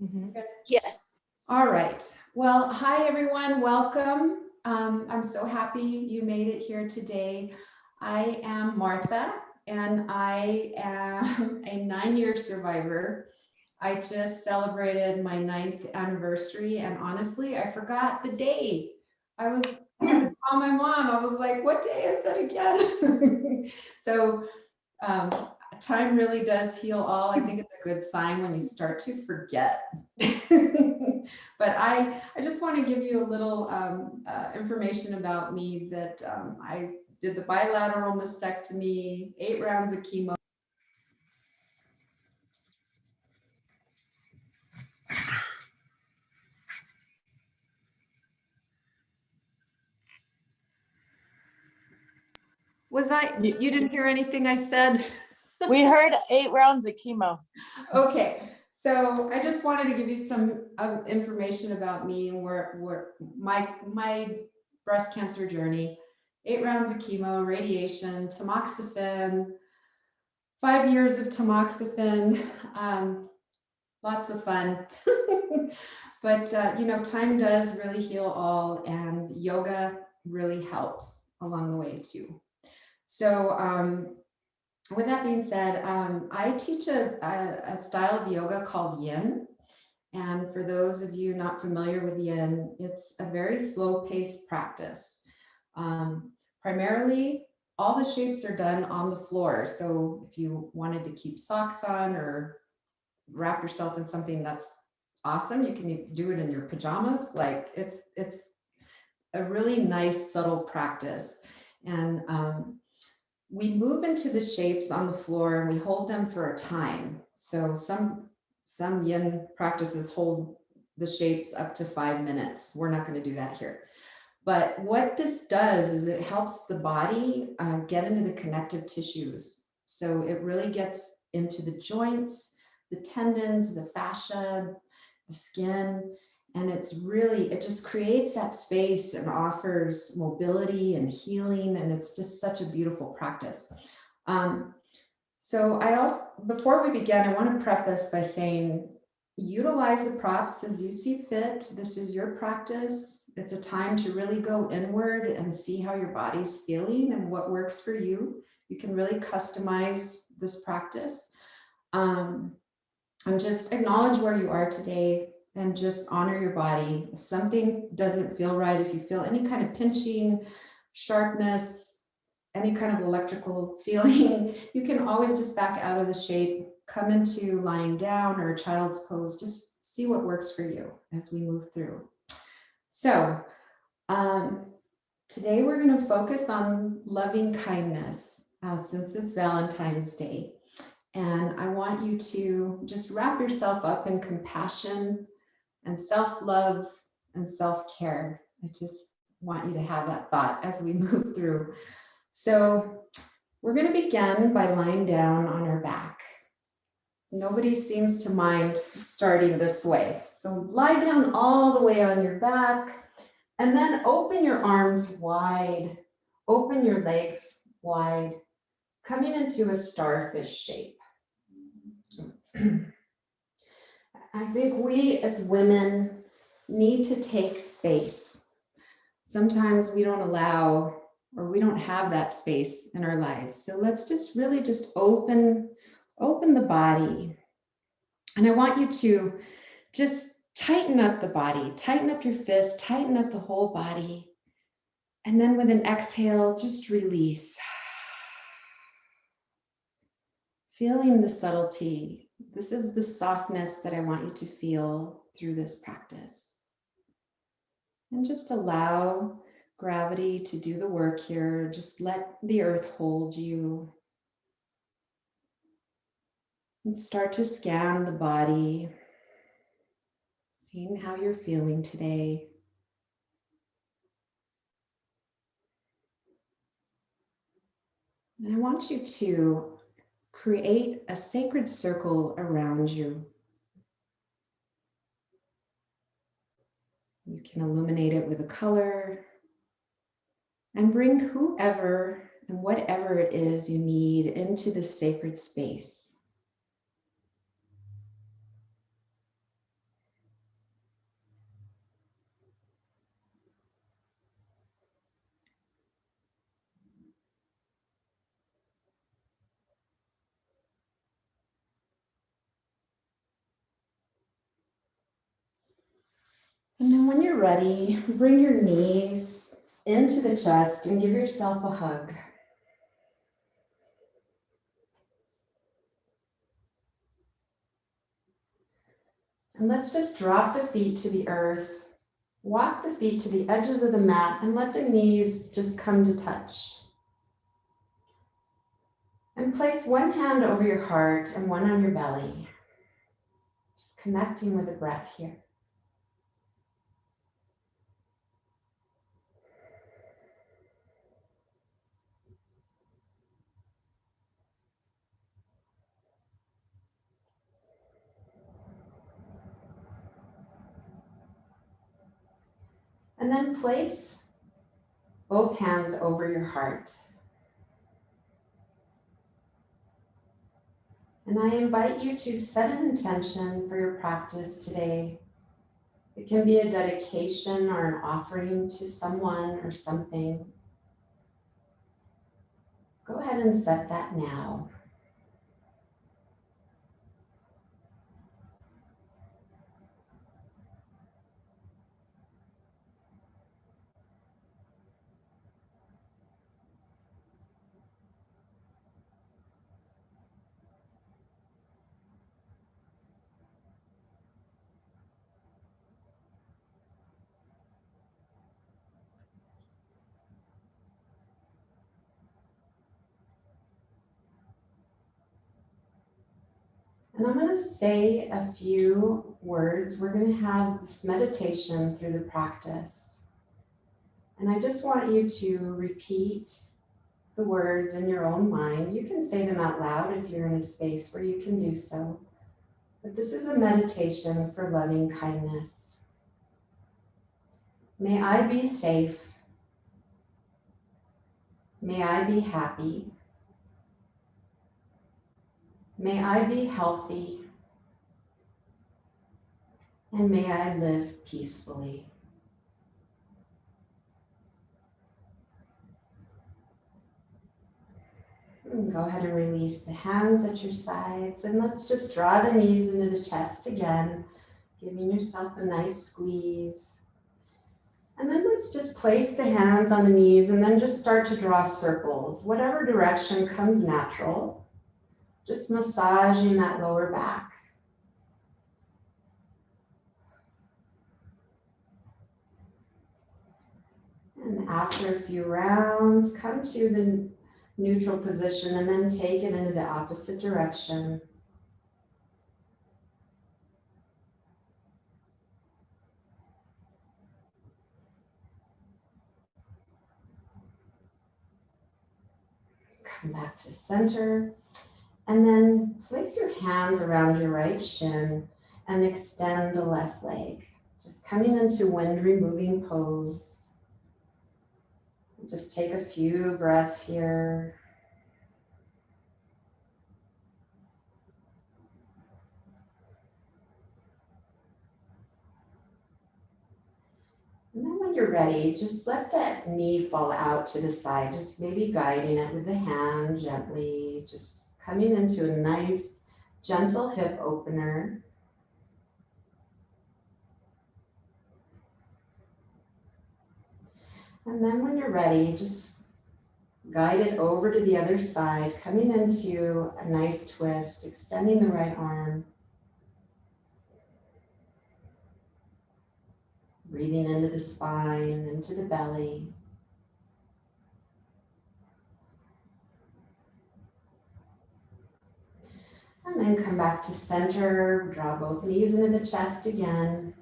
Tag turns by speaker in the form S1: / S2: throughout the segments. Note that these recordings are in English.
S1: Okay.
S2: Yes.
S1: All right. Well, hi everyone. Welcome. I'm so happy you made it here today. I am Martha, and I am a 9-year survivor. I just celebrated my 9th anniversary, and honestly, I forgot the day. I had to call my mom. I was like, "What day is it again?" So um, time really does heal all. I think it's a good sign when you start to forget. But I just want to give you a little information about me that I did the bilateral mastectomy, 8 rounds of chemo. You didn't hear anything I said?
S2: We heard 8 rounds of chemo.
S1: Okay, so I just wanted to give you some information about me and where my breast cancer journey. 8 rounds of chemo, radiation, tamoxifen, 5 years of tamoxifen, lots of fun. But time does really heal all, and yoga really helps along the way too. So with that being said, I teach a style of yoga called Yin. And for those of you not familiar with Yin, it's a very slow paced practice. Primarily, all the shapes are done on the floor. So if you wanted to keep socks on or wrap yourself in something, that's awesome. You can do it in your pajamas. Like it's a really nice, subtle practice. And we move into the shapes on the floor and we hold them for a time. So some yin practices hold the shapes up to 5 minutes. We're not going to do that here. But what this does is it helps the body get into the connective tissues. So it really gets into the joints, the tendons, the fascia, the skin, and it just creates that space and offers mobility and healing, and it's just such a beautiful practice. So before we begin, I want to preface by saying, utilize the props as you see fit. This is your practice. It's a time to really go inward and see how your body's feeling and what works for you. You can really customize this practice. And just acknowledge where you are today and just honor your body. If something doesn't feel right, if you feel any kind of pinching, sharpness, any kind of electrical feeling, you can always just back out of the shape, come into lying down or child's pose, just see what works for you as we move through. So today we're going to focus on loving kindness since it's Valentine's Day. And I want you to just wrap yourself up in compassion and self-love and self-care. I just want you to have that thought as we move through. So we're going to begin by lying down on our back. Nobody seems to mind starting this way. So lie down all the way on your back and then open your arms wide, open your legs wide, coming into a starfish shape. I think we as women need to take space. Sometimes we don't allow or we don't have that space in our lives. So let's just really just open the body. And I want you to just tighten up the body, tighten up your fist, tighten up the whole body. And then with an exhale, just release. Feeling the subtlety. This is the softness that I want you to feel through this practice. And just allow gravity to do the work here. Just let the earth hold you. And start to scan the body, seeing how you're feeling today. And I want you to create a sacred circle around you. You can illuminate it with a color and bring whoever and whatever it is you need into this sacred space. And then when you're ready, bring your knees into the chest and give yourself a hug. And let's just drop the feet to the earth. Walk the feet to the edges of the mat and let the knees just come to touch. And place one hand over your heart and one on your belly. Just connecting with the breath here. And then place both hands over your heart. And I invite you to set an intention for your practice today. It can be a dedication or an offering to someone or something. Go ahead and set that now. And I'm going to say a few words. We're going to have this meditation through the practice. And I just want you to repeat the words in your own mind. You can say them out loud if you're in a space where you can do so. But this is a meditation for loving kindness. May I be safe. May I be happy. May I be healthy. And may I live peacefully. And go ahead and release the hands at your sides. And let's just draw the knees into the chest again, giving yourself a nice squeeze. And then let's just place the hands on the knees and then just start to draw circles, whatever direction comes natural. Just massaging that lower back. And after a few rounds, come to the neutral position and then take it into the opposite direction. Come back to center. And then place your hands around your right shin and extend the left leg. Just coming into wind removing pose. Just take a few breaths here. And then when you're ready, just let that knee fall out to the side, just maybe guiding it with the hand gently, just coming into a nice, gentle hip opener. And then when you're ready, just guide it over to the other side, coming into a nice twist, extending the right arm. Breathing into the spine, into the belly. And then come back to center, draw both knees into the chest again.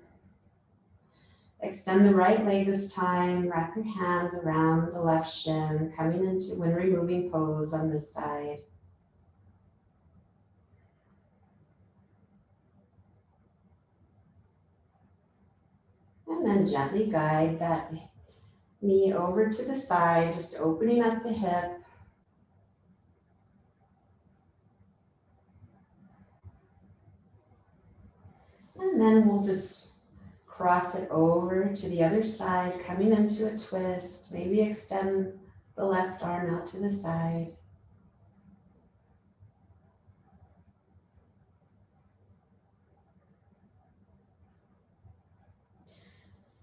S1: Extend the right leg this time, wrap your hands around the left shin, coming into wind removing pose on this side. And then gently guide that knee over to the side, just opening up the hip. And then we'll just cross it over to the other side, coming into a twist. Maybe extend the left arm out to the side.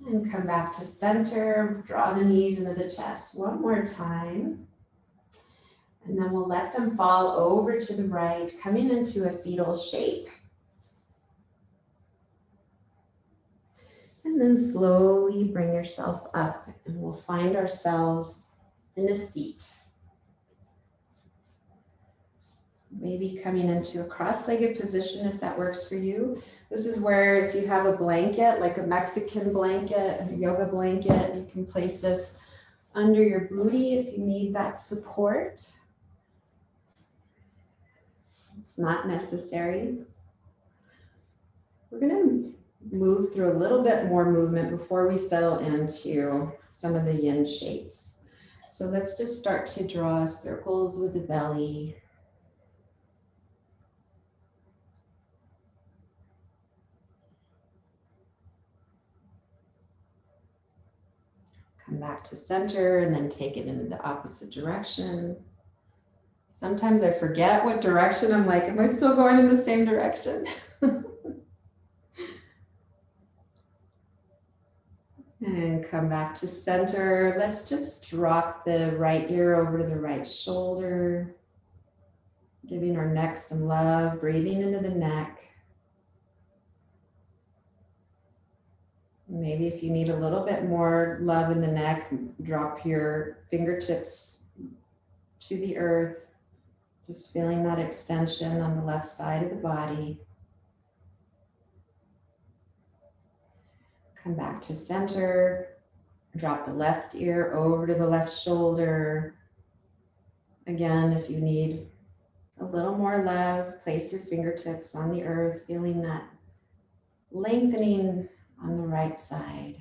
S1: And come back to center, draw the knees into the chest one more time. And then we'll let them fall over to the right, coming into a fetal shape. And then slowly bring yourself up and we'll find ourselves in a seat. Maybe coming into a cross-legged position if that works for you. This is where if you have a blanket, like a Mexican blanket, a yoga blanket, you can place this under your booty if you need that support. It's not necessary. We're going to move through a little bit more movement before we settle into some of the yin shapes. So let's just start to draw circles with the belly. Come back to center and then take it into the opposite direction. Sometimes I forget what direction. I'm like, am I still going in the same direction? And come back to center. Let's just drop the right ear over to the right shoulder. Giving our neck some love, breathing into the neck. Maybe if you need a little bit more love in the neck, drop your fingertips to the earth. Just feeling that extension on the left side of the body. Come back to center. Drop the left ear over to the left shoulder. Again, if you need a little more love, place your fingertips on the earth, feeling that lengthening on the right side.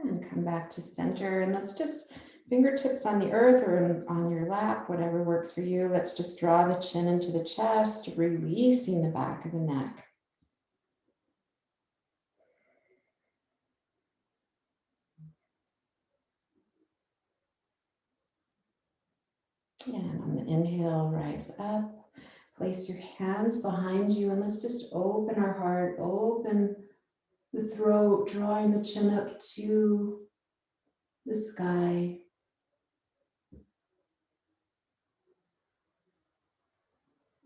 S1: And come back to center. And let's just, fingertips on the earth or on your lap, whatever works for you. Let's just draw the chin into the chest, releasing the back of the neck. And on the inhale, rise up. Place your hands behind you and let's just open our heart, open the throat, drawing the chin up to the sky.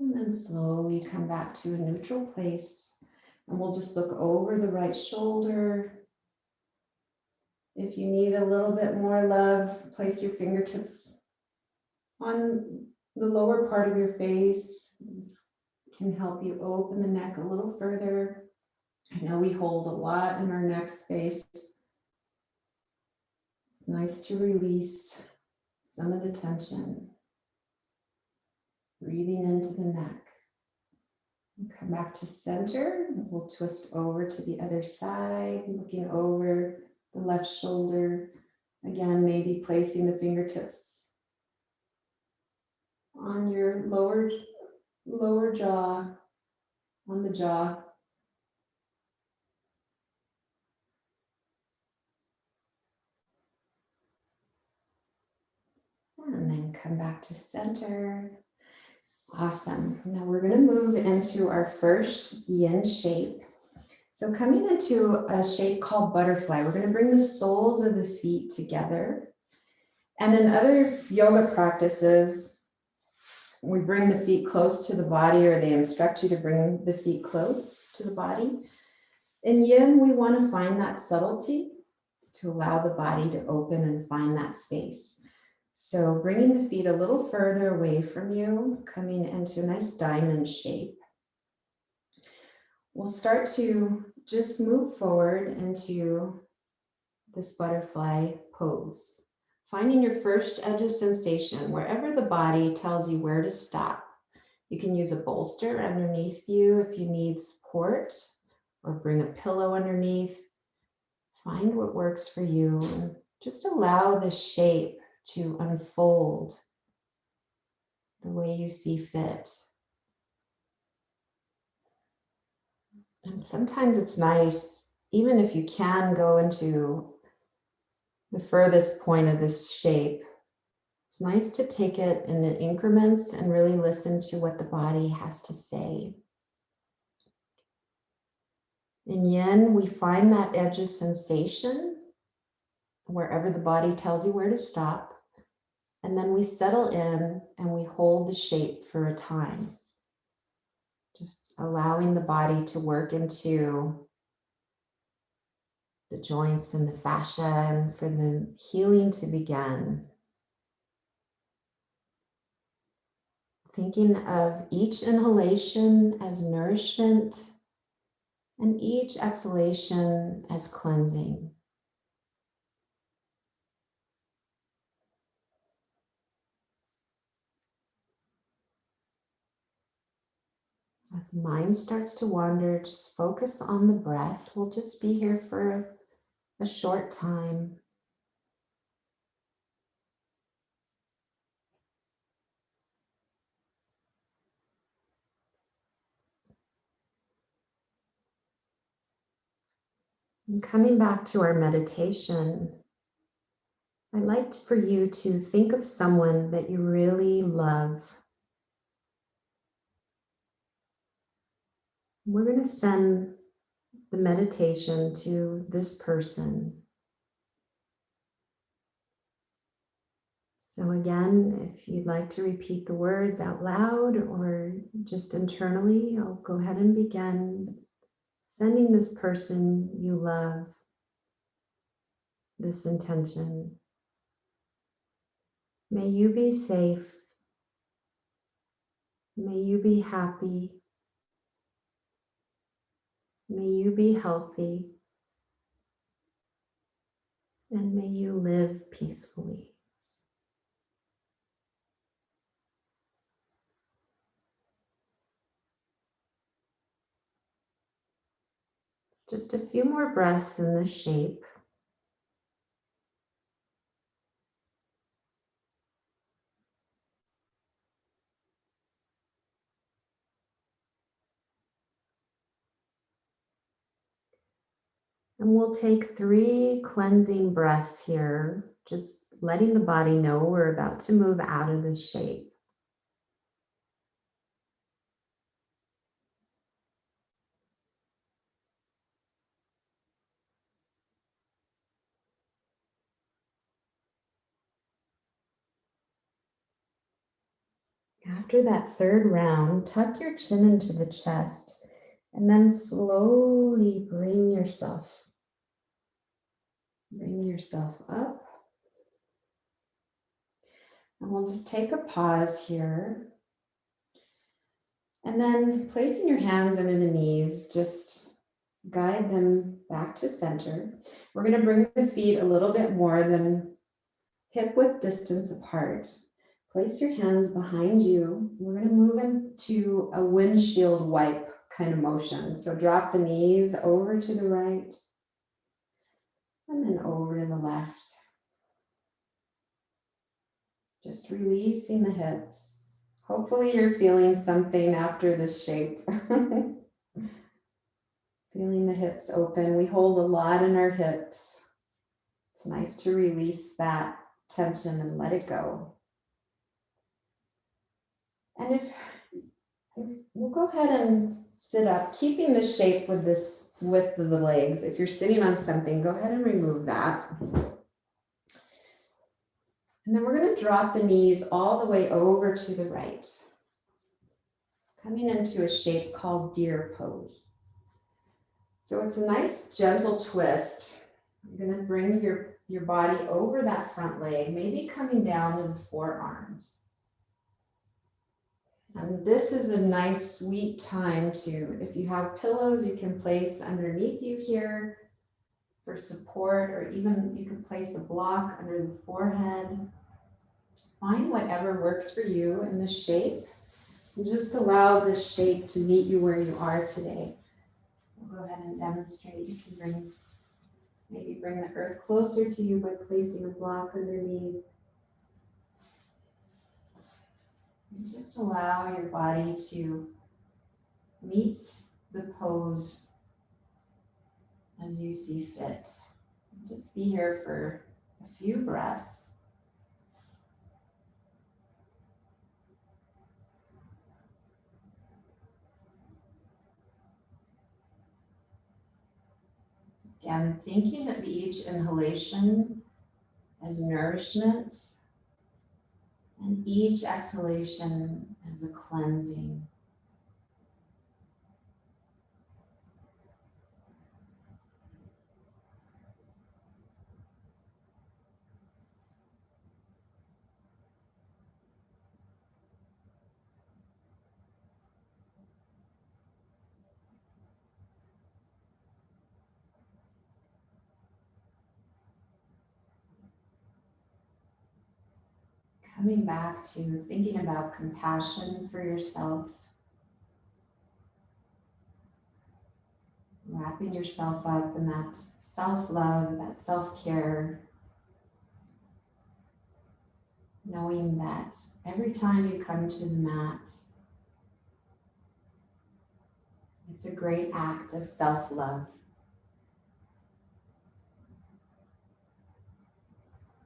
S1: And then slowly come back to a neutral place. And we'll just look over the right shoulder. If you need a little bit more love, place your fingertips on the lower part of your face. This can help you open the neck a little further. I know we hold a lot in our neck space. It's nice to release some of the tension. Breathing into the neck. And come back to center. We'll twist over to the other side, looking over the left shoulder. Again, maybe placing the fingertips on your lower jaw, on the jaw. And then come back to center. Awesome. Now we're going to move into our first yin shape. So coming into a shape called butterfly, we're going to bring the soles of the feet together. And in other yoga practices, we bring the feet close to the body, or they instruct you to bring the feet close to the body. In yin, we want to find that subtlety to allow the body to open and find that space. So bringing the feet a little further away from you, coming into a nice diamond shape. We'll start to just move forward into this butterfly pose. Finding your first edge of sensation, wherever the body tells you where to stop. You can use a bolster underneath you if you need support, or bring a pillow underneath. Find what works for you and just allow the shape to unfold the way you see fit. And sometimes it's nice, even if you can go into the furthest point of this shape, it's nice to take it in the increments and really listen to what the body has to say. In yin, we find that edge of sensation wherever the body tells you where to stop. And then we settle in and we hold the shape for a time. Just allowing the body to work into the joints and the fascia and for the healing to begin. Thinking of each inhalation as nourishment and each exhalation as cleansing. As the mind starts to wander, just focus on the breath. We'll just be here for a short time. And coming back to our meditation, I'd like for you to think of someone that you really love. We're going to send the meditation to this person. So again, if you'd like to repeat the words out loud or just internally, I'll go ahead and begin sending this person you love this intention. May you be safe. May you be happy. May you be healthy. And may you live peacefully. Just a few more breaths in this shape. And we'll take 3 cleansing breaths here, just letting the body know we're about to move out of this shape. After that 3rd round, tuck your chin into the chest and then slowly bring yourself up. And we'll just take a pause here. And then placing your hands under the knees, just guide them back to center. We're going to bring the feet a little bit more than hip width distance apart. Place your hands behind you. We're going to move into a windshield wipe kind of motion. So drop the knees over to the right and then over to the left. Just releasing the hips. Hopefully you're feeling something after this shape. Feeling the hips open. We hold a lot in our hips. It's nice to release that tension and let it go. And if we'll go ahead and sit up, keeping the shape with this width of the legs. If you're sitting on something, go ahead and remove that. And then we're going to drop the knees all the way over to the right, coming into a shape called deer pose. So it's a nice gentle twist. You're going to bring your body over that front leg, maybe coming down to the forearms. And this is a nice, sweet time to, if you have pillows, you can place underneath you here for support, or even you can place a block under the forehead. Find whatever works for you in this shape. And just allow this shape to meet you where you are today. We'll go ahead and demonstrate. You can maybe bring the earth closer to you by placing a block underneath. And just allow your body to meet the pose as you see fit. Just be here for a few breaths. Again, thinking of each inhalation as nourishment and each exhalation as a cleansing. Coming back to thinking about compassion for yourself. Wrapping yourself up in that self-love, that self-care. Knowing that every time you come to the mat, it's a great act of self-love.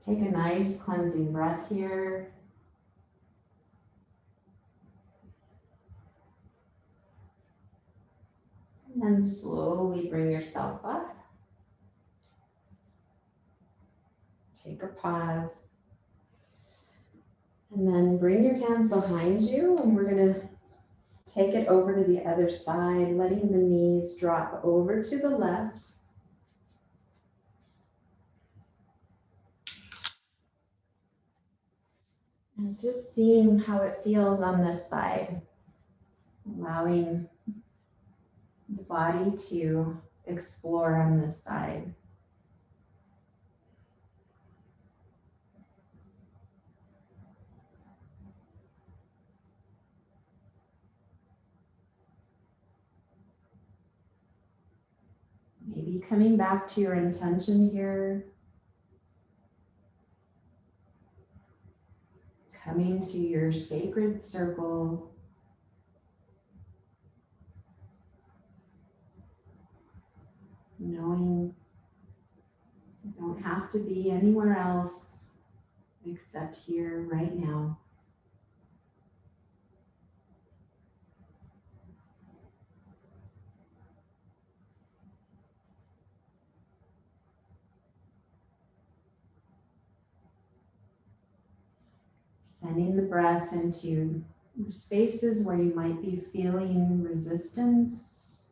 S1: Take a nice cleansing breath here. And then slowly bring yourself up. Take a pause. And then bring your hands behind you, and we're going to take it over to the other side, letting the knees drop over to the left. And just seeing how it feels on this side, allowing the body to explore on this side. Maybe coming back to your intention here. Coming to your sacred circle. Knowing you don't have to be anywhere else except here right now. Sending the breath into the spaces where you might be feeling resistance,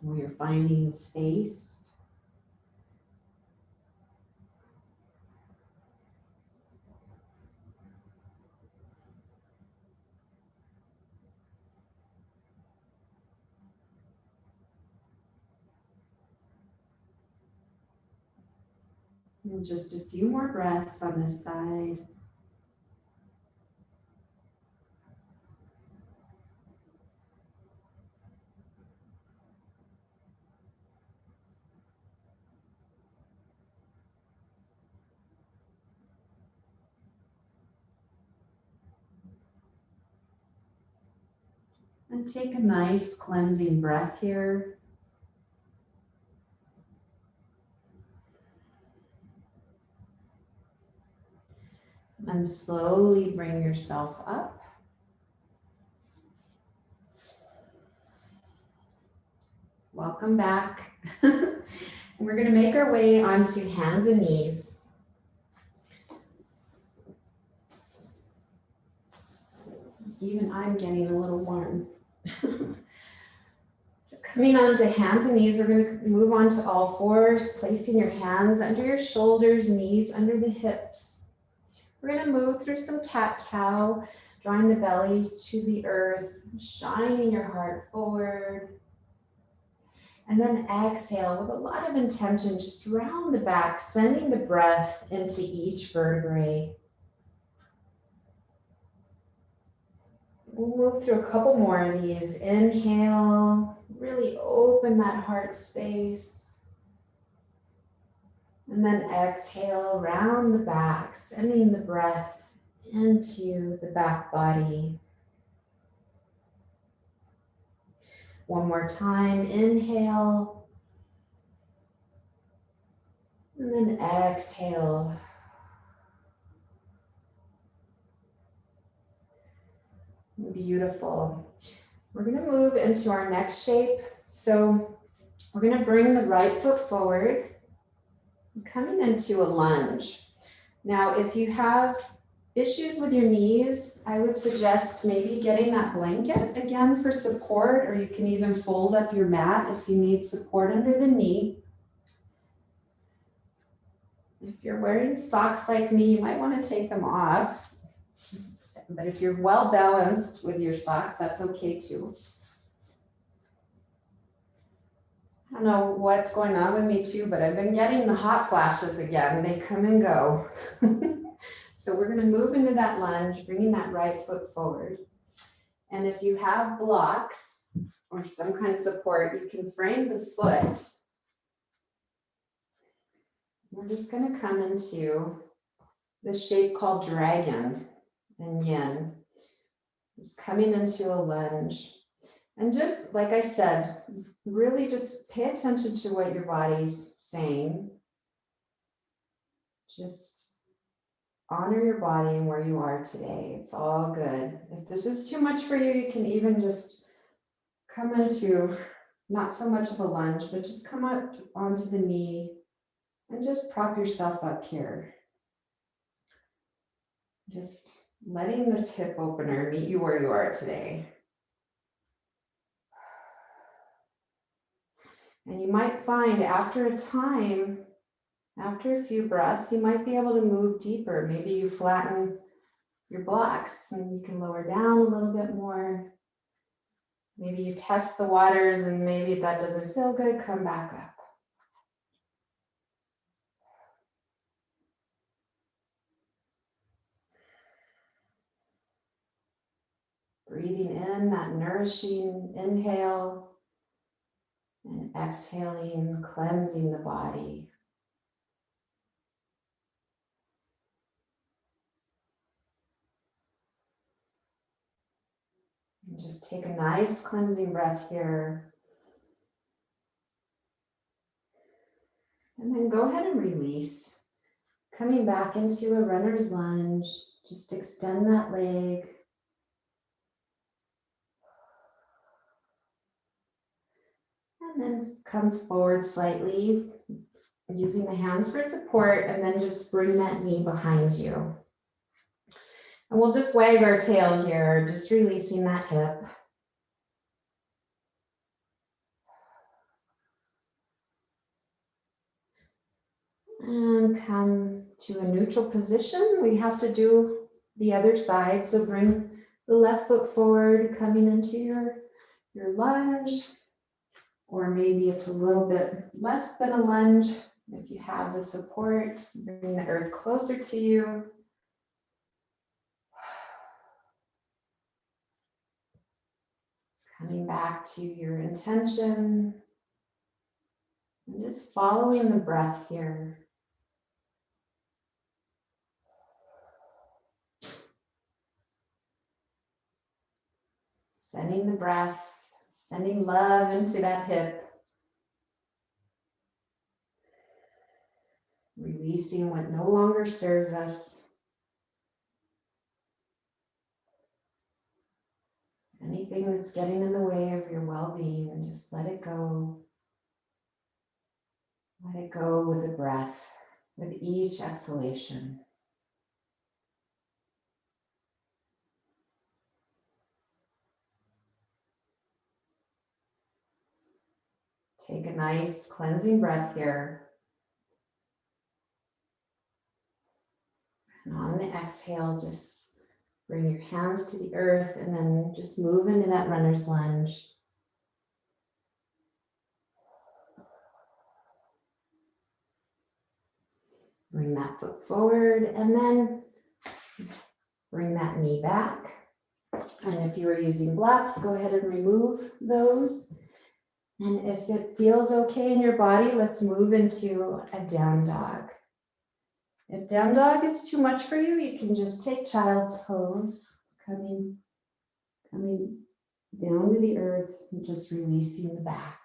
S1: where you're finding space. And just a few more breaths on this side. And take a nice cleansing breath here. And slowly bring yourself up. Welcome back. We're going to make our way onto hands and knees. Even I'm getting a little warm. So coming on to hands and knees, we're going to move on to all fours, placing your hands under your shoulders, knees under the hips. We're going to move through some cat-cow, drawing the belly to the earth, shining your heart forward. And then exhale with a lot of intention, just round the back, sending the breath into each vertebrae. We'll move through a couple more of these. Inhale, really open that heart space. And then exhale, round the back, sending the breath into the back body. One more time, inhale. And then exhale. Beautiful. We're going to move into our next shape. So We're going to bring the right foot forward, coming into a lunge. Now, if you have issues with your knees, I would suggest maybe getting that blanket again for support, or you can even fold up your mat if you need support under the knee. If you're wearing socks like me, you might want to take them off. But if you're well balanced with your socks, that's okay too. I don't know what's going on with me too, but I've been getting the hot flashes again. They come and go. So we're going to move into that lunge, bringing that right foot forward. And if you have blocks or some kind of support, you can frame the foot. We're just going to come into the shape called dragon and yin. Just coming into a lunge. And just like I said, really just pay attention to what your body's saying. Just honor your body and where you are today. It's all good. If this is too much for you, you can even just come into not so much of a lunge, but just come up onto the knee and just prop yourself up here. Just letting this hip opener meet you where you are today. And you might find after a time, after a few breaths, you might be able to move deeper. Maybe you flatten your blocks and you can lower down a little bit more. Maybe you test the waters and maybe if that doesn't feel good, come back up. Breathing in that nourishing inhale and exhaling, cleansing the body. And just take a nice cleansing breath here. And then go ahead and release. Coming back into a runner's lunge, just extend that leg. And then comes forward slightly, using the hands for support, and then just bring that knee behind you. And we'll just wag our tail here, just releasing that hip. And come to a neutral position. We have to do the other side. So bring the left foot forward, coming into your lunge. Or maybe it's a little bit less than a lunge. If you have the support, bring the earth closer to you. Coming back to your intention. And just following the breath here. Sending the breath, sending love into that hip. Releasing what no longer serves us. Anything that's getting in the way of your well-being, just let it go. Let it go with the breath, with each exhalation. Take a nice cleansing breath here. And on the exhale, just bring your hands to the earth and then just move into that runner's lunge. Bring that foot forward and then bring that knee back. And if you are using blocks, go ahead and remove those. And if it feels okay in your body, let's move into a down dog. If down dog is too much for you, you can just take child's pose, coming down to the earth and just releasing the back.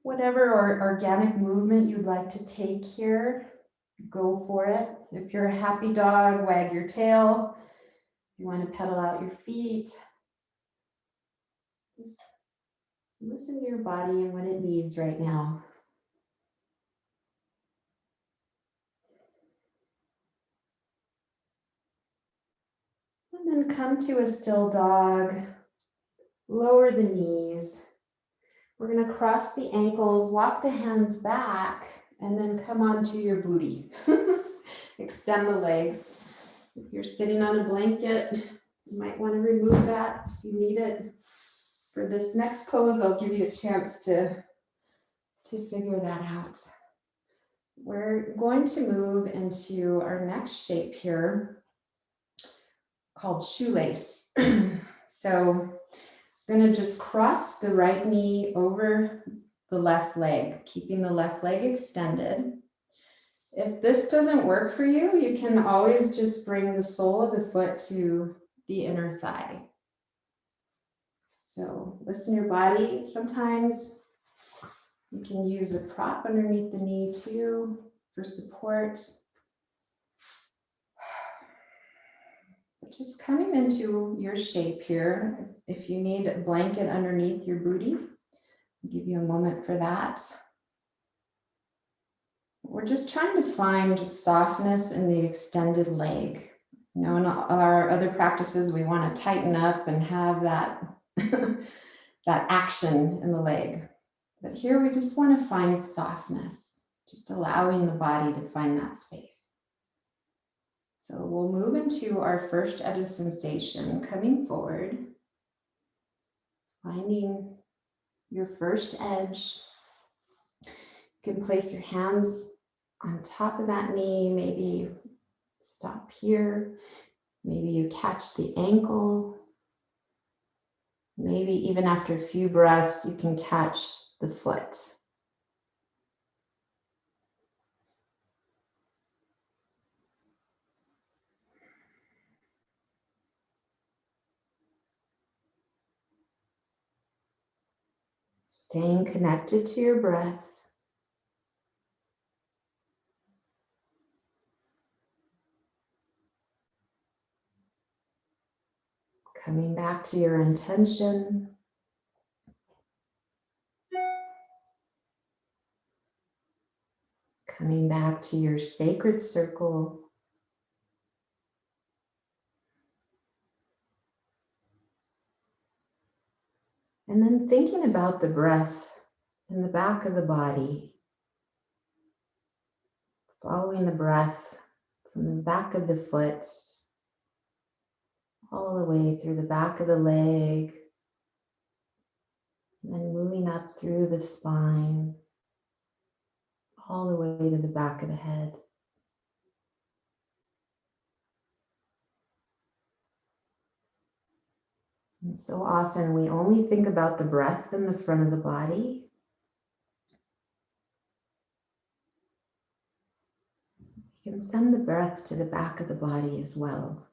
S1: Whatever organic movement you'd like to take here, go for it. If you're a happy dog, wag your tail. If you want to pedal out your feet, just Listen to your body and what it needs right now. And then come to a still dog. Lower the knees. We're going to cross the ankles, walk the hands back, and then come onto your booty. Extend the legs. If you're sitting on a blanket, you might want to remove that if you need it. For this next pose, I'll give you a chance to figure that out. We're going to move into our next shape here called shoelace. So we're going to just cross the right knee over the left leg, keeping the left leg extended. If this doesn't work for you, you can always just bring the sole of the foot to the inner thigh. So listen to your body. Sometimes you can use a prop underneath the knee too for support. Just coming into your shape here. If you need a blanket underneath your booty, I'll give you a moment for that. We're just trying to find softness in the extended leg. You know, in our other practices, we want to tighten up and have that, that action in the leg. But here we just want to find softness, just allowing the body to find that space. So we'll move into our first edge of sensation, coming forward, finding your first edge. You can place your hands on top of that knee, maybe stop here. Maybe you catch the ankle. Maybe even after a few breaths, you can catch the foot. Staying connected to your breath. Coming back to your intention. Coming back to your sacred circle. And then thinking about the breath in the back of the body. Following the breath from the back of the foot, all the way through the back of the leg, and then moving up through the spine, all the way to the back of the head. And so often we only think about the breath in the front of the body. You can send the breath to the back of the body as well.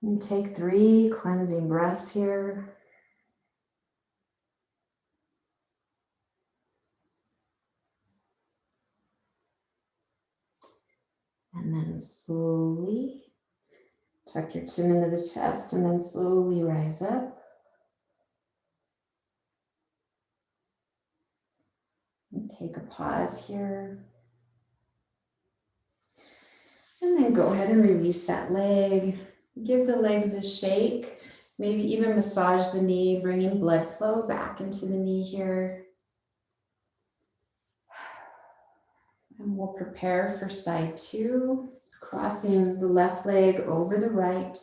S1: And take 3 cleansing breaths here. And then slowly tuck your chin into the chest and then slowly rise up. And take a pause here. And then go ahead and release that leg. Give the legs a shake. Maybe even massage the knee, bringing blood flow back into the knee here. And we'll prepare for side 2, crossing the left leg over the right.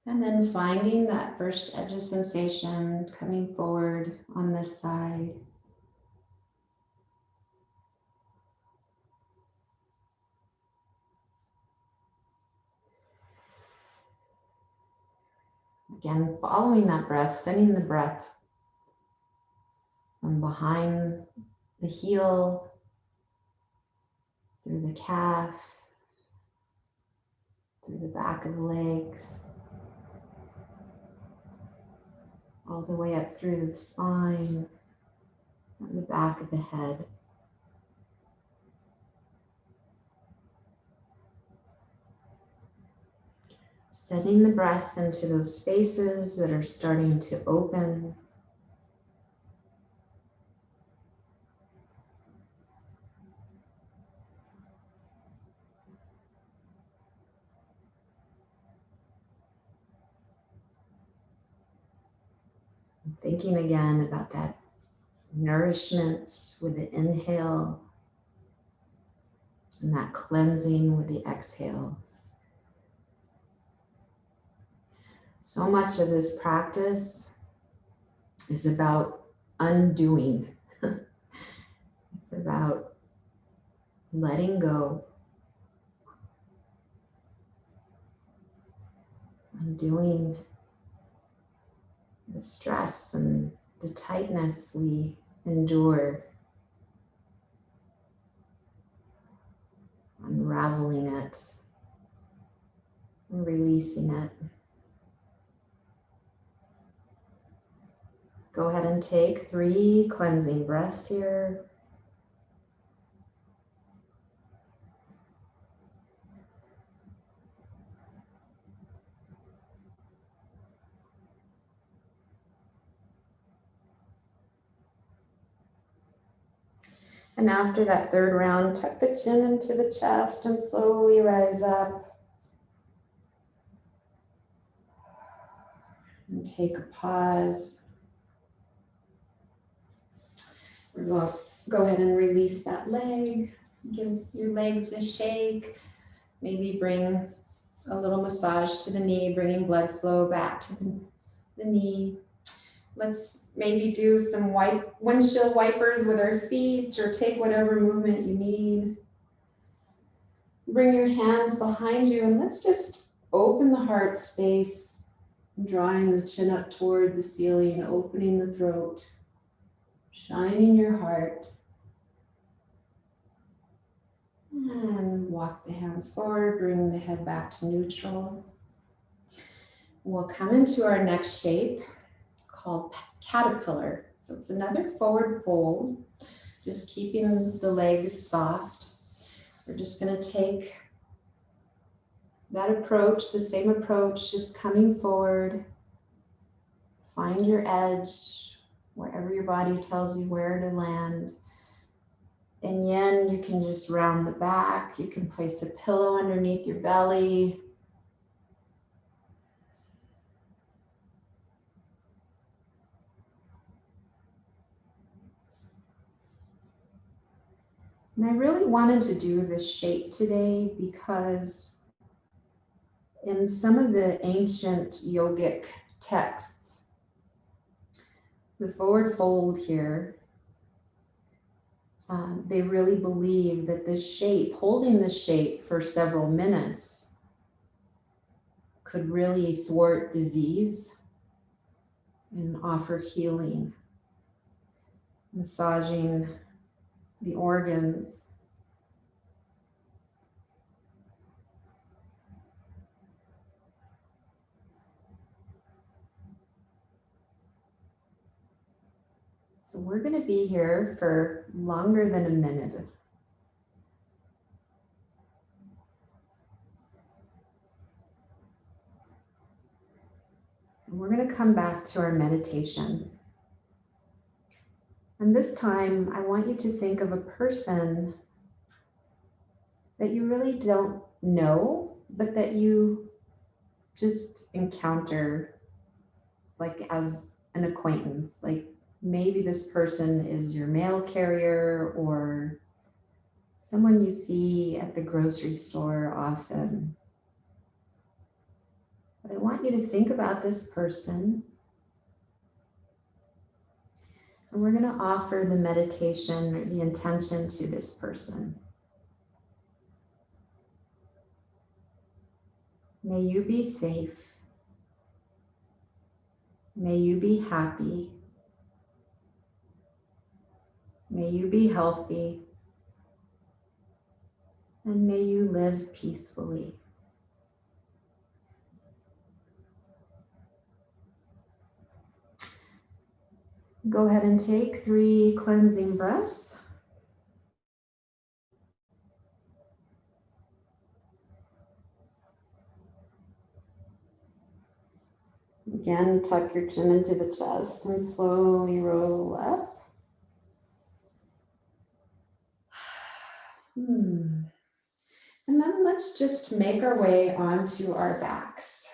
S1: And then finding that first edge of sensation coming forward on this side. Again, following that breath, sending the breath from behind the heel, through the calf, through the back of the legs, all the way up through the spine and the back of the head. Sending the breath into those spaces that are starting to open. Thinking again about that nourishment with the inhale and that cleansing with the exhale. So much of this practice is about undoing. It's about letting go, undoing the stress and the tightness we endure, unraveling it and releasing it. Go ahead and take 3 cleansing breaths here. And after that 3rd round, tuck the chin into the chest and slowly rise up. And take a pause. We're going to go ahead and release that leg. Give your legs a shake. Maybe bring a little massage to the knee, bringing blood flow back to the knee. Let's maybe do some windshield wipers with our feet, or take whatever movement you need. Bring your hands behind you and let's just open the heart space, drawing the chin up toward the ceiling, opening the throat, shining your heart. And walk the hands forward, bring the head back to neutral. We'll come into our next shape called caterpillar. So it's another forward fold, just keeping the legs soft. We're just going to take that approach, the same approach, just coming forward. Find your edge, wherever your body tells you where to land. In yin, you can just round the back. You can place a pillow underneath your belly. And I really wanted to do this shape today because in some of the ancient yogic texts, the forward fold here, they really believe that this shape, holding this shape for several minutes, could really thwart disease and offer healing, massaging the organs. So we're going to be here for longer than a minute. And we're going to come back to our meditation. And this time, I want you to think of a person that you really don't know, but that you just encounter like as an acquaintance. Like maybe this person is your mail carrier or someone you see at the grocery store often. But I want you to think about this person. And we're going to offer the meditation or the intention to this person. May you be safe. May you be happy. May you be healthy. And may you live peacefully. Go ahead and take 3 cleansing breaths. Again, tuck your chin into the chest and slowly roll up. And then let's just make our way onto our backs.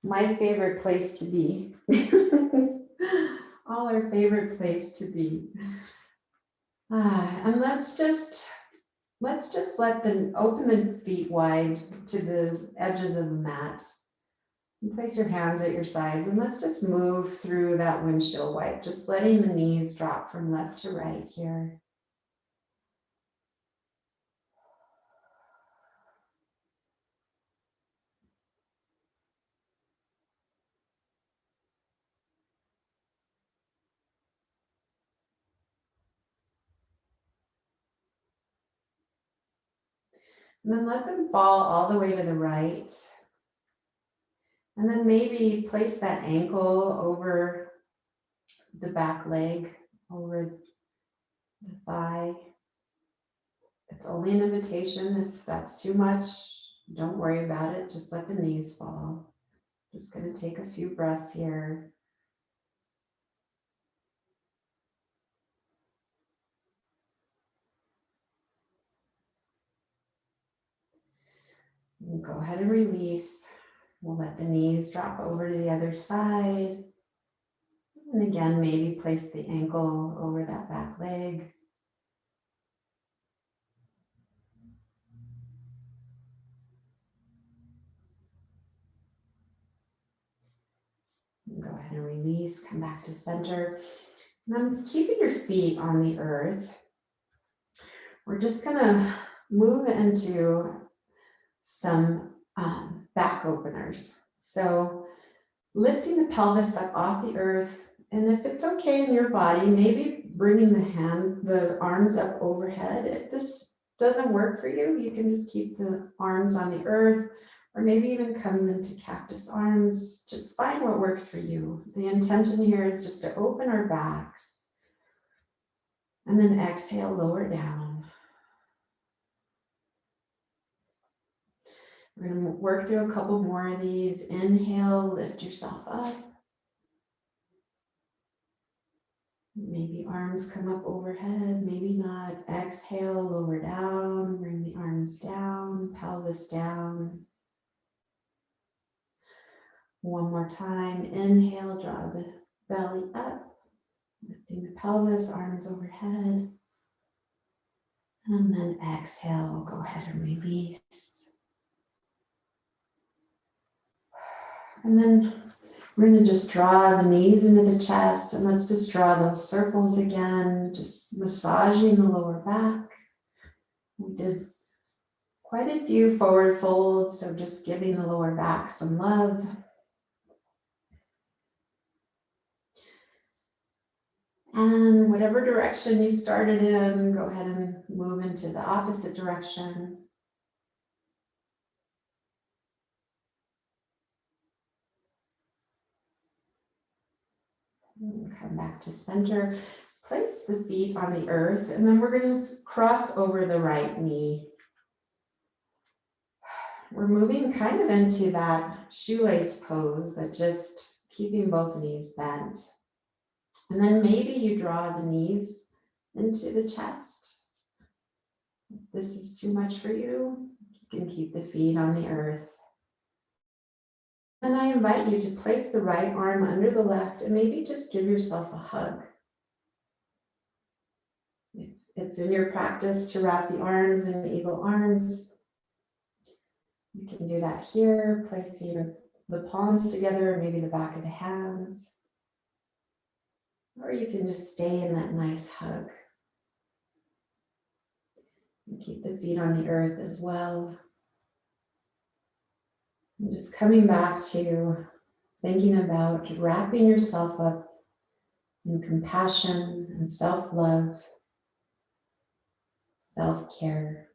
S1: My favorite place to be. All our favorite place to be. And let's just open the feet wide to the edges of the mat. And place your hands at your sides and let's just move through that windshield wipe, just letting the knees drop from left to right here. And then let them fall all the way to the right. And then maybe place that ankle over the back leg, over the thigh. It's only an invitation. If that's too much, don't worry about it. Just let the knees fall. Just going to take a few breaths here. And go ahead and release. We'll let the knees drop over to the other side. And again, maybe place the ankle over that back leg. And go ahead and release, come back to center. And then keeping your feet on the earth, we're just gonna move into some back openers. So lifting the pelvis up off the earth, and if it's okay in your body, maybe bringing the arms up overhead. If this doesn't work for you, you can just keep the arms on the earth, or maybe even come into cactus arms. Just find what works for you. The intention here is just to open our backs, and then exhale, lower down. We're going to work through a couple more of these. Inhale, lift yourself up. Maybe arms come up overhead, maybe not. Exhale, lower down, bring the arms down, pelvis down. One more time. Inhale, draw the belly up, lifting the pelvis, arms overhead. And then exhale, go ahead and release. And then we're going to just draw the knees into the chest, and let's just draw those circles again, just massaging the lower back. We did quite a few forward folds, so just giving the lower back some love. And whatever direction you started in, go ahead and move into the opposite direction. And come back to center. Place the feet on the earth, and then we're going to cross over the right knee. We're moving kind of into that shoelace pose, but just keeping both knees bent. And then maybe you draw the knees into the chest. If this is too much for you, you can keep the feet on the earth. Then I invite you to place the right arm under the left and maybe just give yourself a hug. If it's in your practice to wrap the arms in the eagle arms, you can do that here, placing the palms together, maybe the back of the hands. Or you can just stay in that nice hug. And keep the feet on the earth as well. And just coming back to thinking about wrapping yourself up in compassion and self-love, self-care.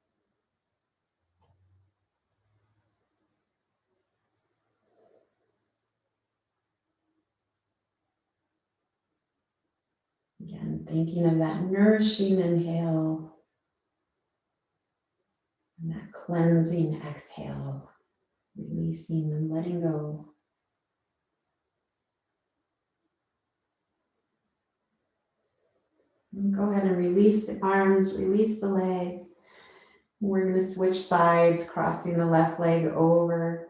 S1: Again, thinking of that nourishing inhale and that cleansing exhale, Releasing and letting go. And go ahead and release the arms, release the leg. We're going to switch sides, crossing the left leg over.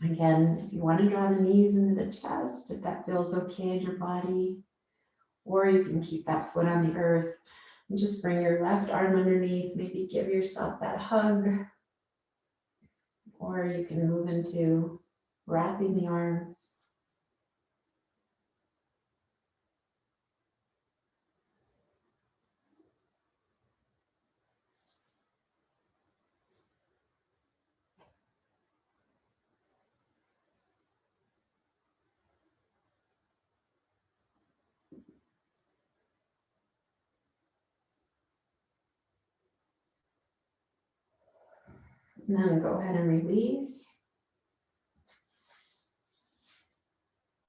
S1: Again, if you want to draw the knees into the chest, if that feels okay in your body, or you can keep that foot on the earth and just bring your left arm underneath. Maybe give yourself that hug, or you can move into wrapping the arms. And then go ahead and release.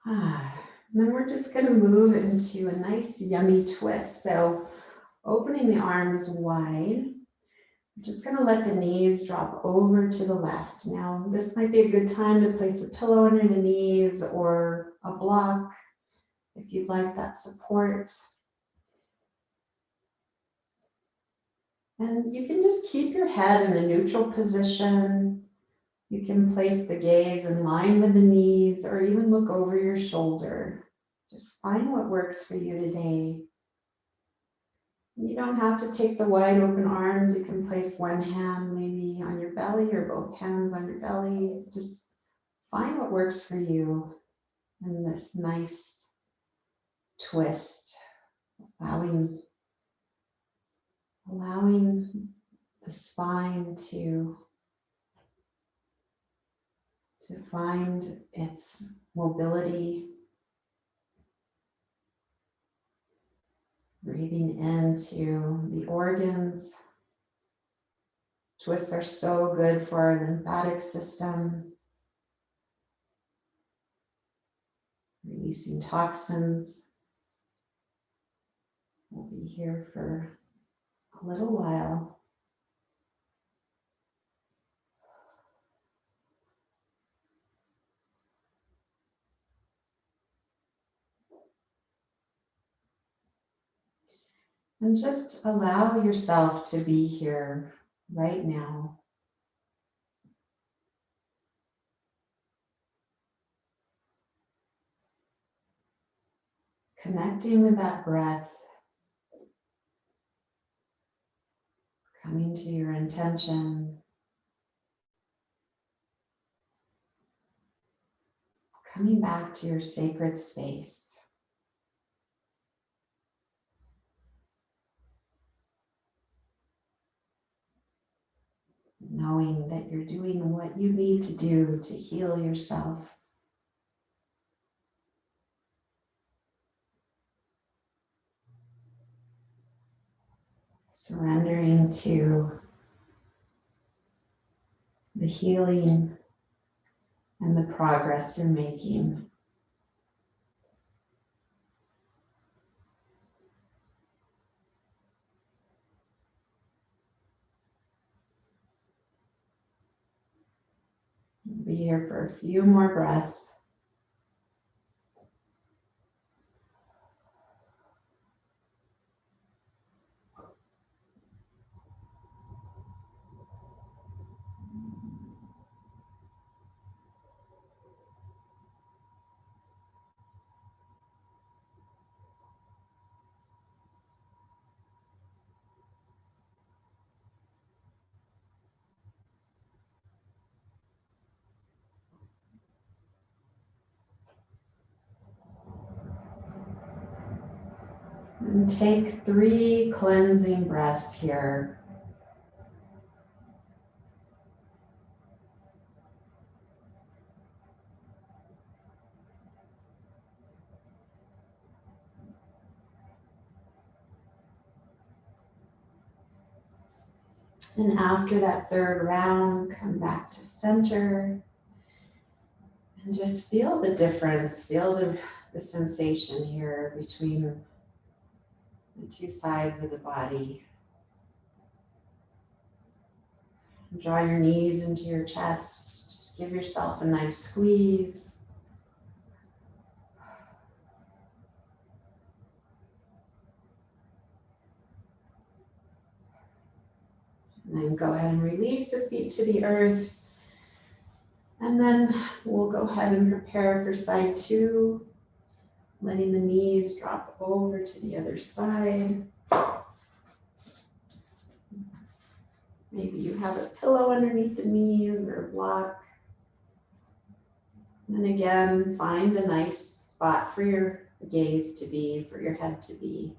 S1: And then we're just going to move into a nice yummy twist. So opening the arms wide, we're just going to let the knees drop over to the left. Now, this might be a good time to place a pillow under the knees or a block if you'd like that support. And you can just keep your head in a neutral position. You can place the gaze in line with the knees or even look over your shoulder. Just find what works for you today. You don't have to take the wide open arms. You can place one hand maybe on your belly or both hands on your belly. Just find what works for you in this nice twist, allowing the spine to find its mobility. Breathing into the organs. Twists are so good for our lymphatic system. Releasing toxins. We'll be here for a little while. And just allow yourself to be here right now. Connecting with that breath. Coming to your intention. Coming back to your sacred space. Knowing that you're doing what you need to do to heal yourself. Surrendering to the healing and the progress you're making. We'll be here for a few more breaths. And take 3 cleansing breaths here. And after that 3rd round, come back to center. And just feel the difference. Feel the sensation here between the 2 sides of the body. Draw your knees into your chest. Just Just give yourself a nice squeeze. And then go ahead and release the feet to the earth. And then we'll go ahead and prepare for side two, letting the knees drop over to the other side. Maybe you have a pillow underneath the knees or a block. And again, find a nice spot for your gaze to be, for your head to be.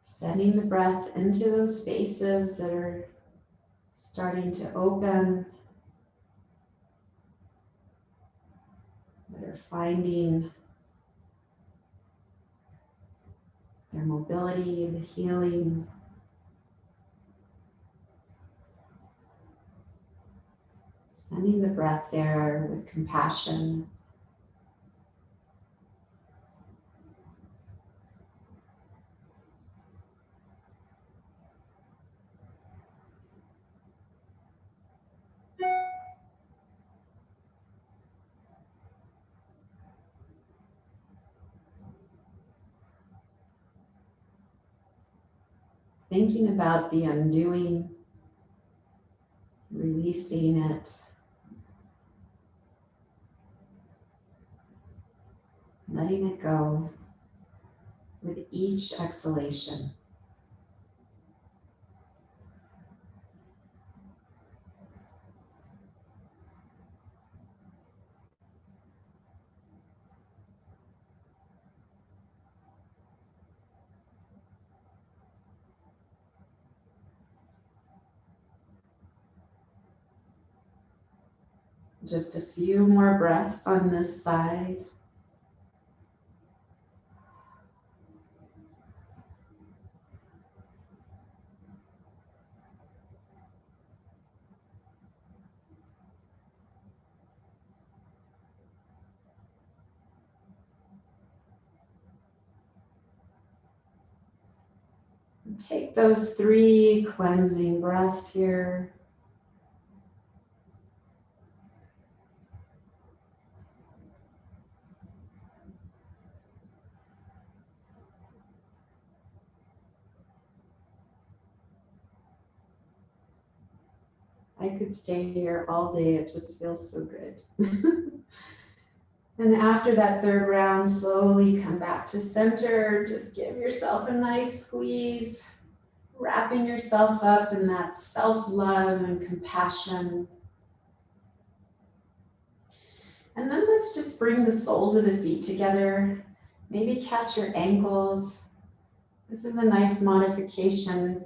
S1: Sending the breath into those spaces that are starting to open, that are finding their mobility, the healing. Sending the breath there with compassion. Thinking about the undoing, releasing it, letting it go with each exhalation. Just a few more breaths on this side. Take those 3 cleansing breaths here. I could stay here all day, it just feels so good. And after that 3rd round, slowly come back to center. Just give yourself a nice squeeze, wrapping yourself up in that self-love and compassion. And then let's just bring the soles of the feet together. Maybe catch your ankles. This is a nice modification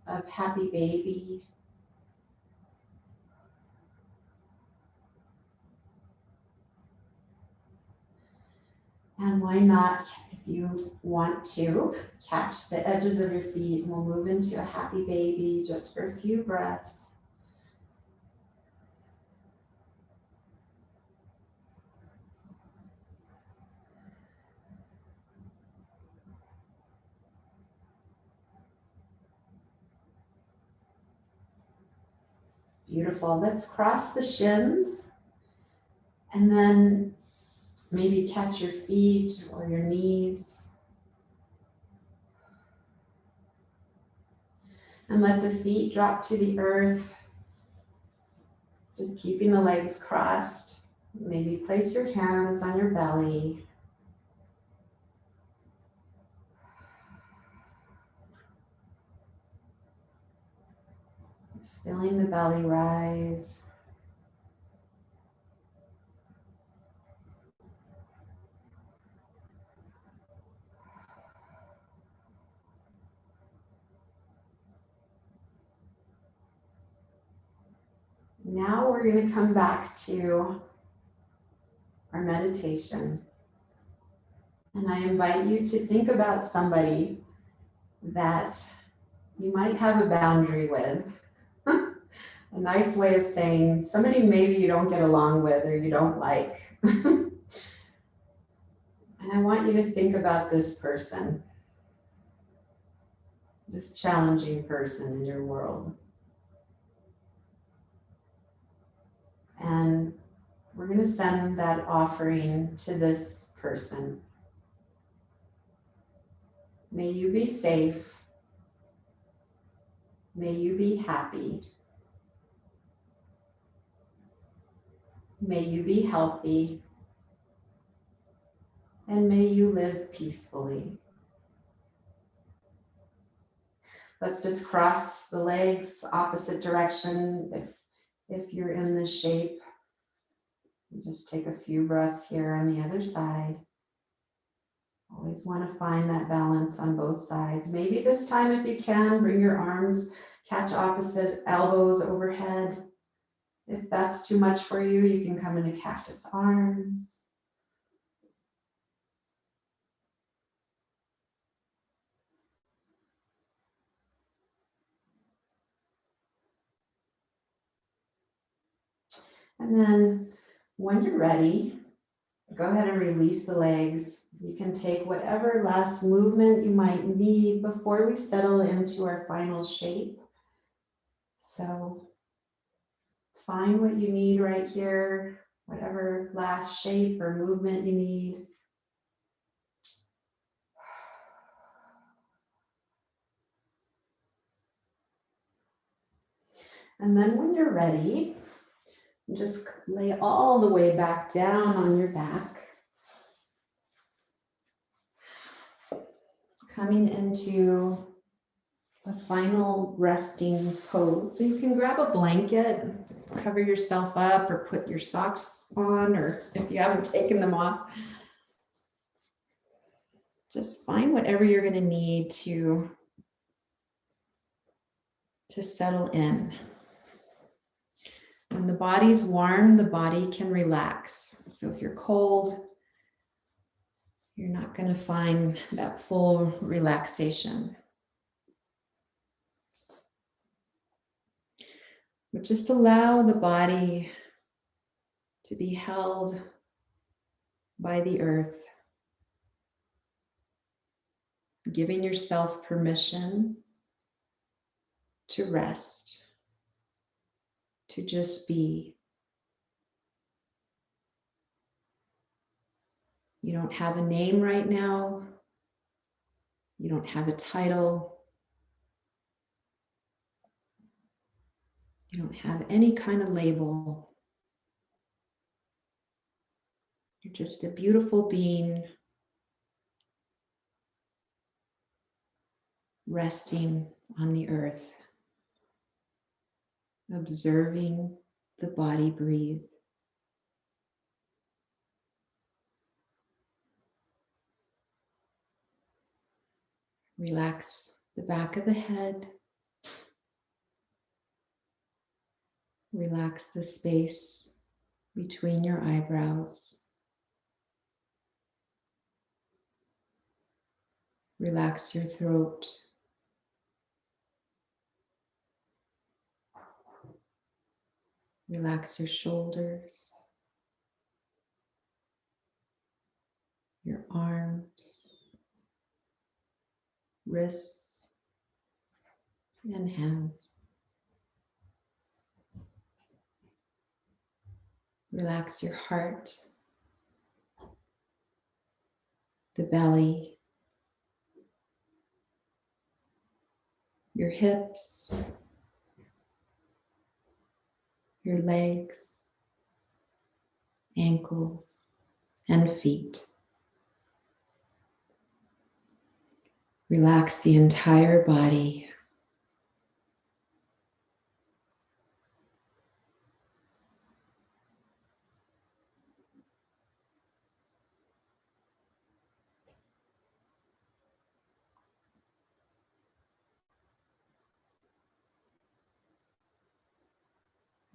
S1: of happy baby. And why not, if you want to, catch the edges of your feet, and we'll move into a happy baby just for a few breaths. Beautiful. Let's cross the shins and then maybe catch your feet or your knees. And let the feet drop to the earth. Just keeping the legs crossed. Maybe place your hands on your belly. Just feeling the belly rise. Now we're going to come back to our meditation. And I invite you to think about somebody that you might have a boundary with. A nice way of saying somebody maybe you don't get along with or you don't like. And I want you to think about this person, this challenging person in your world. And we're going to send that offering to this person. May you be safe. May you be happy. May you be healthy. And may you live peacefully. Let's just cross the legs opposite direction if you're in this shape. Just take a few breaths here on the other side. Always want to find that balance on both sides. Maybe this time, if you can, bring your arms, catch opposite elbows overhead. If that's too much for you, you can come into cactus arms. And then when you're ready, go ahead and release the legs. You can take whatever last movement you might need before we settle into our final shape. So find what you need right here, whatever last shape or movement you need. And then when you're ready, just lay all the way back down on your back. Coming into a final resting pose. So you can grab a blanket, cover yourself up, or put your socks on, or if you haven't taken them off, just find whatever you're going to need to settle in. When the body's warm, the body can relax. So if you're cold, you're not going to find that full relaxation. But just allow the body to be held by the earth, giving yourself permission to rest, to just be. You don't have a name right now. You don't have a title. You don't have any kind of label. You're just a beautiful being resting on the earth, observing the body breathe. Relax the back of the head. Relax the space between your eyebrows. Relax your throat. Relax your shoulders, your arms, wrists, and hands. Relax your heart, the belly, your hips, your legs, ankles, and feet. Relax the entire body.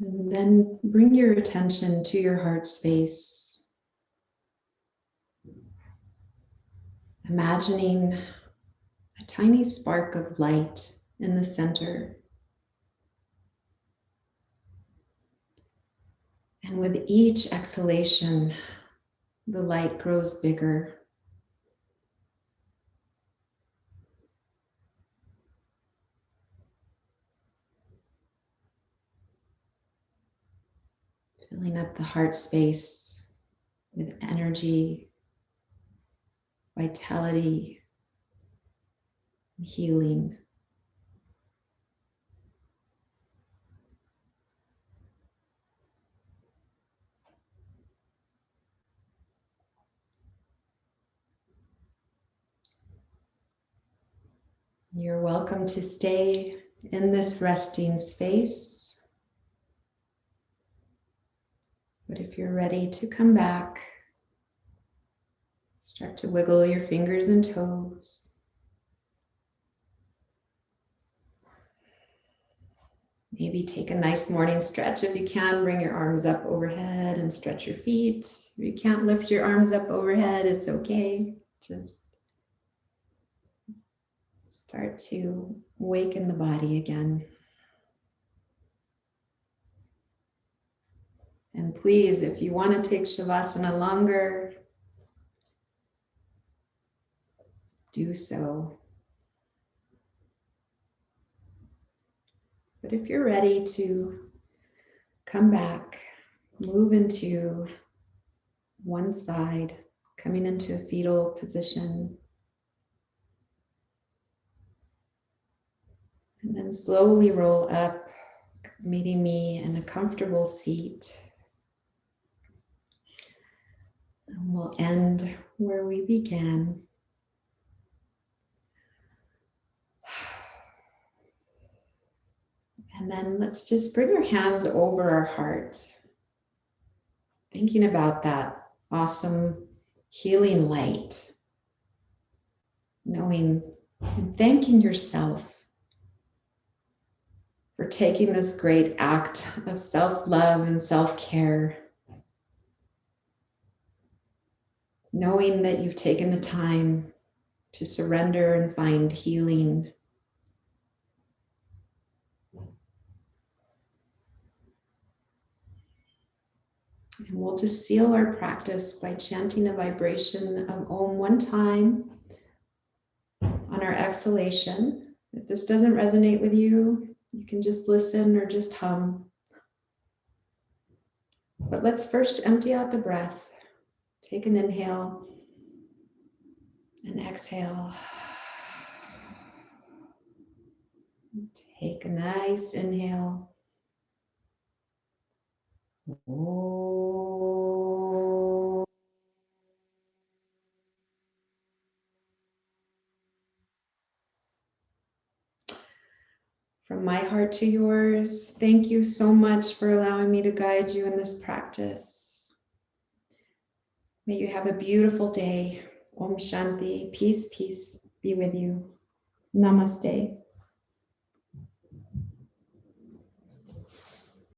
S1: And then bring your attention to your heart space. Imagining a tiny spark of light in the center. And with each exhalation, the light grows bigger. Filling up the heart space with energy, vitality, and healing. You're welcome to stay in this resting space. But if you're ready to come back, start to wiggle your fingers and toes. Maybe take a nice morning stretch if you can. Bring your arms up overhead and stretch your feet. If you can't lift your arms up overhead, it's okay. Just start to waken the body again. And please, if you want to take Shavasana longer, do so. But if you're ready to come back, move into one side, coming into a fetal position. And then slowly roll up, meeting me in a comfortable seat. And we'll end where we began. And then let's just bring our hands over our heart, thinking about that awesome healing light, knowing and thanking yourself for taking this great act of self-love and self-care, knowing that you've taken the time to surrender and find healing. And we'll just seal our practice by chanting a vibration of Om one time on our exhalation. If this doesn't resonate with you, you can just listen or just hum. But let's first empty out the breath. Take an inhale and exhale. Take a nice inhale. Oh. From my heart to yours, thank you so much for allowing me to guide you in this practice. May you have a beautiful day. Om Shanti. Peace, peace be with you. Namaste.